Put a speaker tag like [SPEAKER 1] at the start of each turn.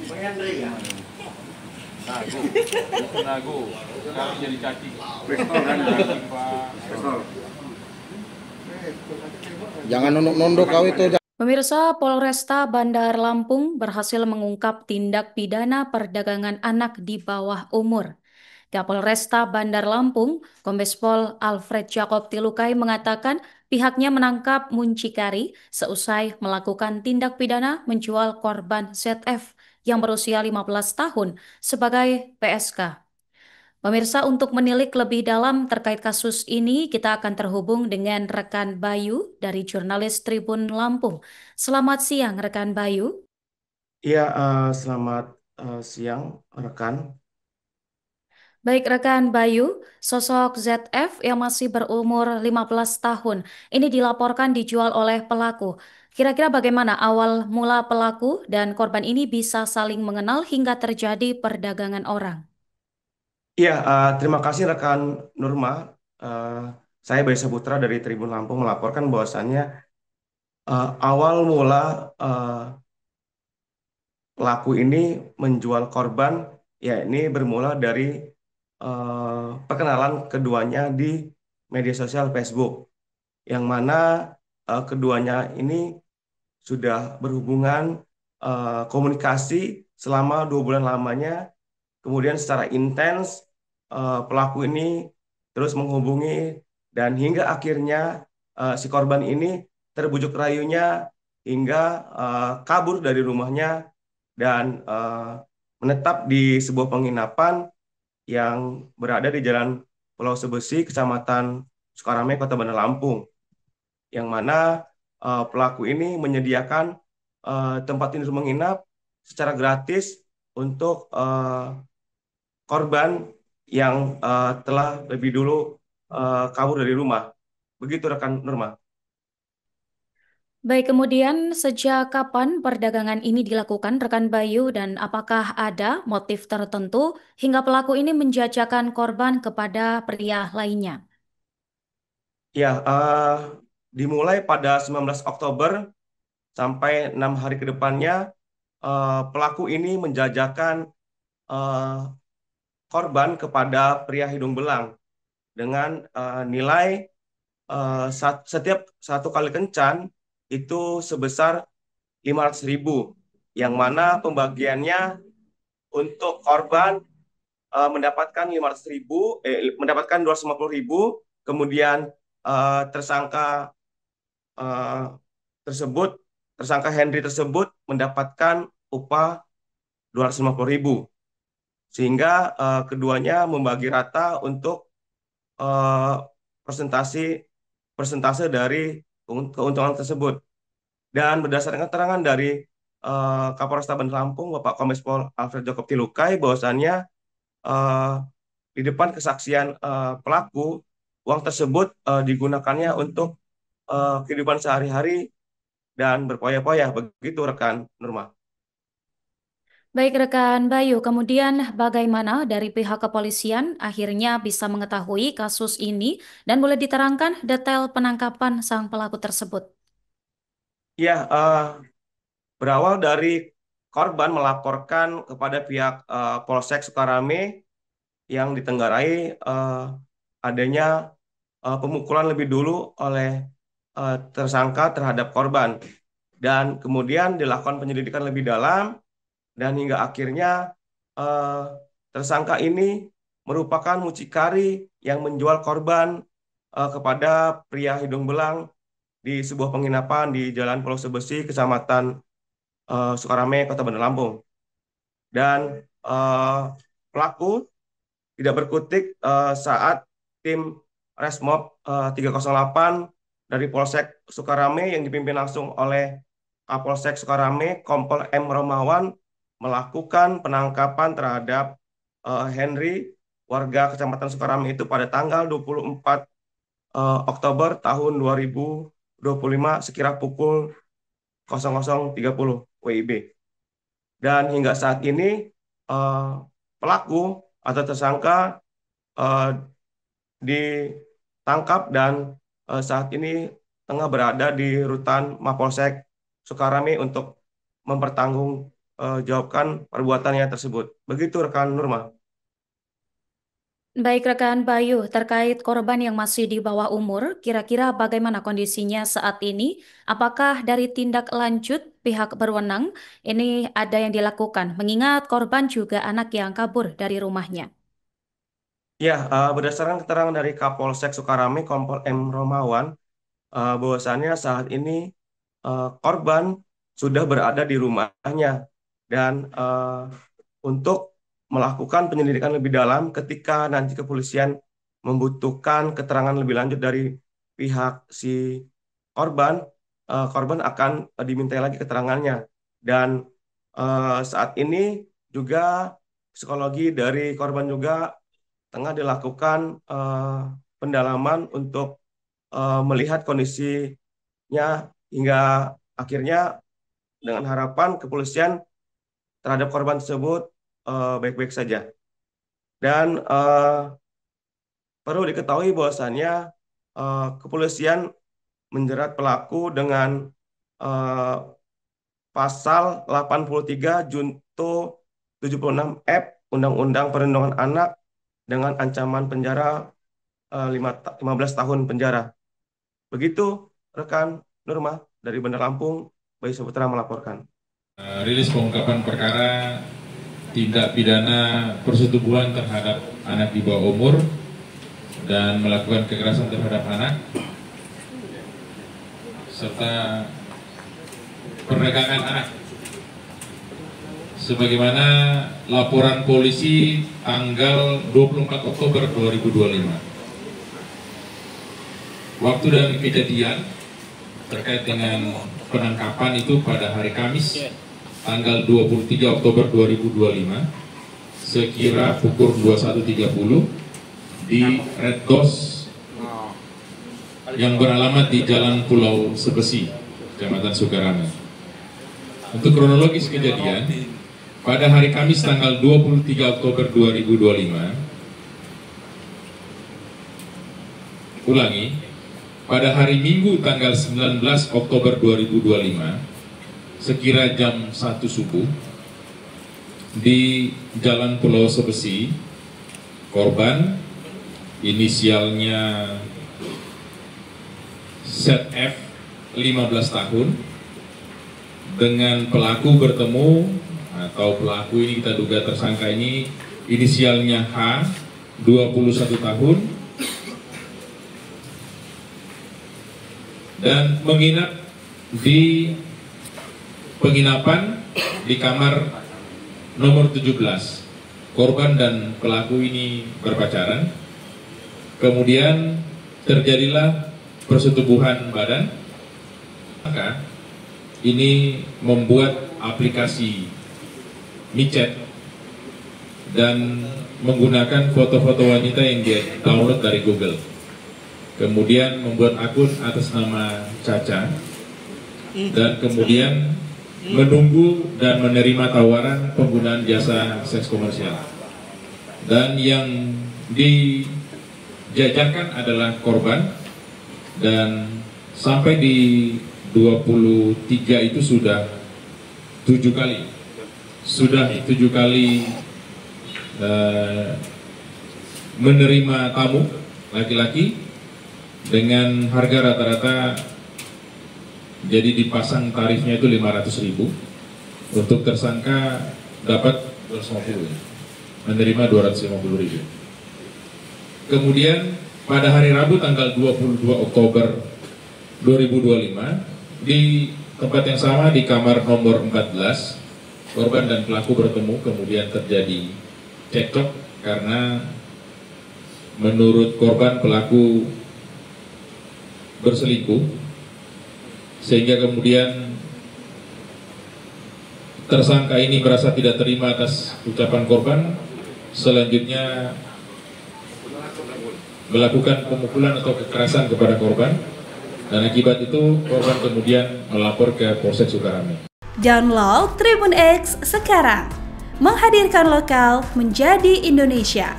[SPEAKER 1] Bang Henry ya?
[SPEAKER 2] Nago, itu nago. Sekarang jadi cacing.
[SPEAKER 3] Pistol kan?
[SPEAKER 2] Cacing, Pak.
[SPEAKER 3] Pistol.
[SPEAKER 4] Jangan nunduk-nunduk kau itu.
[SPEAKER 5] Pemirsa, Polresta Bandar Lampung berhasil mengungkap tindak pidana perdagangan anak di bawah umur. Kapolresta Bandar Lampung, Kombes Pol Alfred Jacob Tilukai mengatakan pihaknya menangkap muncikari seusai melakukan tindak pidana menjual korban ZF yang berusia 15 tahun sebagai PSK. Pemirsa, untuk menilik lebih dalam terkait kasus ini, kita akan terhubung dengan rekan Bayu dari jurnalis Tribun Lampung. Selamat siang, rekan Bayu.
[SPEAKER 6] Iya, selamat siang rekan.
[SPEAKER 5] Baik, rekan Bayu, sosok ZF yang masih berumur 15 tahun ini dilaporkan dijual oleh pelaku. Kira-kira bagaimana awal mula pelaku dan korban ini bisa saling mengenal hingga terjadi perdagangan orang?
[SPEAKER 6] Iya, terima kasih rekan Nurma. Eh, saya Bayu Saputra dari Tribun Lampung melaporkan bahwasannya awal mula pelaku ini menjual korban, ya ini bermula dari perkenalan keduanya di media sosial Facebook, yang mana keduanya ini sudah berhubungan komunikasi selama 2 bulan lamanya. Kemudian secara intens pelaku ini terus menghubungi dan hingga akhirnya si korban ini terbujuk rayunya hingga kabur dari rumahnya dan menetap di sebuah penginapan yang berada di Jalan Pulau Sebesi, Kecamatan Sukarame, Kota Bandar Lampung, yang mana pelaku ini menyediakan tempat tidur menginap secara gratis untuk korban yang telah lebih dulu kabur dari rumah. Begitu rekan Nurma.
[SPEAKER 5] Baik, kemudian sejak kapan perdagangan ini dilakukan, rekan Bayu, dan apakah ada motif tertentu hingga pelaku ini menjajakan korban kepada pria lainnya?
[SPEAKER 6] Ya, dimulai pada 19 Oktober sampai 6 hari ke depannya, pelaku ini menjajakan eh, korban kepada pria hidung belang dengan nilai setiap satu kali kencan itu sebesar 500.000, yang mana pembagiannya untuk korban mendapatkan 500.000, mendapatkan 250.000, kemudian tersangka eh, tersebut, tersangka Henry tersebut mendapatkan upah 250.000, sehingga keduanya membagi rata untuk eh, presentasi persentase dari keuntungan tersebut. Dan berdasarkan keterangan dari Kapolresta Bandar Lampung, Bapak Kombes Pol Alfred Jacob Tilukai, bahwasannya eh, di depan kesaksian pelaku, uang tersebut digunakannya untuk kehidupan sehari-hari dan berpoya-poya. Begitu rekan Nurma.
[SPEAKER 5] Baik, rekan Bayu, kemudian bagaimana dari pihak kepolisian akhirnya bisa mengetahui kasus ini dan boleh diterangkan detail penangkapan sang pelaku tersebut?
[SPEAKER 6] Ya, berawal dari korban melaporkan kepada pihak Polsek Sukarame yang ditenggarai adanya pemukulan lebih dulu oleh tersangka terhadap korban, dan kemudian dilakukan penyelidikan lebih dalam, dan hingga akhirnya eh, tersangka ini merupakan mucikari yang menjual korban kepada pria hidung belang di sebuah penginapan di Jalan Pulau Sebesi, Kecamatan Sukarame, Kota Bandar Lampung. Dan eh, pelaku tidak berkutik saat tim Resmob 308 dari Polsek Sukarame yang dipimpin langsung oleh Kapolsek Sukarame, Kompol M. Romawan, melakukan penangkapan terhadap Henry, warga Kecamatan Sukarame itu pada tanggal 24 Oktober tahun 2025 sekira pukul 00.30 WIB. Dan hingga saat ini eh, pelaku atau tersangka eh, ditangkap dan saat ini tengah berada di rutan Mapolsek Sukarame untuk mempertanggungjawabkan perbuatannya tersebut. Begitu rekan Nurma.
[SPEAKER 5] Baik rekan Bayu, terkait korban yang masih di bawah umur, kira-kira bagaimana kondisinya saat ini? Apakah dari tindak lanjut pihak berwenang ini ada yang dilakukan? Mengingat korban juga anak yang kabur dari rumahnya.
[SPEAKER 6] Ya, berdasarkan keterangan dari Kapolsek Sukarame, Kompol M. Romawan, bahwasannya saat ini korban sudah berada di rumahnya dan untuk melakukan penyelidikan lebih dalam ketika nanti kepolisian membutuhkan keterangan lebih lanjut dari pihak si korban, korban akan dimintai lagi keterangannya. Dan saat ini juga psikologi dari korban juga tengah dilakukan pendalaman untuk melihat kondisinya hingga akhirnya dengan harapan kepolisian terhadap korban tersebut baik-baik saja. Dan perlu diketahui bahwasannya kepolisian menjerat pelaku dengan pasal 83 Junto 76F Undang-Undang Perlindungan Anak dengan ancaman penjara 15 tahun penjara. Begitu rekan Nurma dari Bandar Lampung, Bayu Saputra melaporkan.
[SPEAKER 2] Rilis pengungkapan perkara tindak pidana persetubuhan terhadap anak di bawah umur dan melakukan kekerasan terhadap anak serta perdagangan anak. Sebagaimana laporan polisi tanggal 24 Oktober 2025. Waktu dan kejadian terkait dengan penangkapan itu pada hari Kamis tanggal 23 Oktober 2025 sekira pukul 21.30 di Red Doors yang beralamat di Jalan Pulau Sebesi, Kecamatan Sukarame. Untuk kronologis kejadian, pada hari Kamis tanggal 23 Oktober 2025, pada hari Minggu tanggal 19 Oktober 2025, sekira jam 1 subuh, di Jalan Pulau Sebesi, korban inisialnya ZF 15 tahun dengan pelaku bertemu, atau pelaku ini kita duga tersangka ini inisialnya H 21 tahun dan menginap di penginapan di kamar nomor 17. Korban dan pelaku ini berpacaran. Kemudian terjadilah persetubuhan badan. Maka ini membuat aplikasi micet dan menggunakan foto-foto wanita yang dia download dari Google. Kemudian membuat akun atas nama Caca dan kemudian menunggu dan menerima tawaran penggunaan jasa seks komersial. Dan yang dijajakan adalah korban, dan sampai di 23 itu sudah 7 kali. Sudah 7 kali menerima tamu laki-laki dengan harga rata-rata, jadi dipasang tarifnya itu 500.000. Untuk tersangka dapat 250, menerima 250.000. Kemudian pada hari Rabu tanggal 22 Oktober 2025 di tempat yang sama di kamar nomor 14, korban dan pelaku bertemu. Kemudian terjadi cekcok karena menurut korban pelaku berselingkuh, sehingga kemudian tersangka ini merasa tidak terima atas ucapan korban. Selanjutnya melakukan pemukulan atau kekerasan kepada korban, dan akibat itu korban kemudian melapor ke Polsek Sukarame.
[SPEAKER 1] Download Tribun X sekarang, menghadirkan lokal menjadi Indonesia.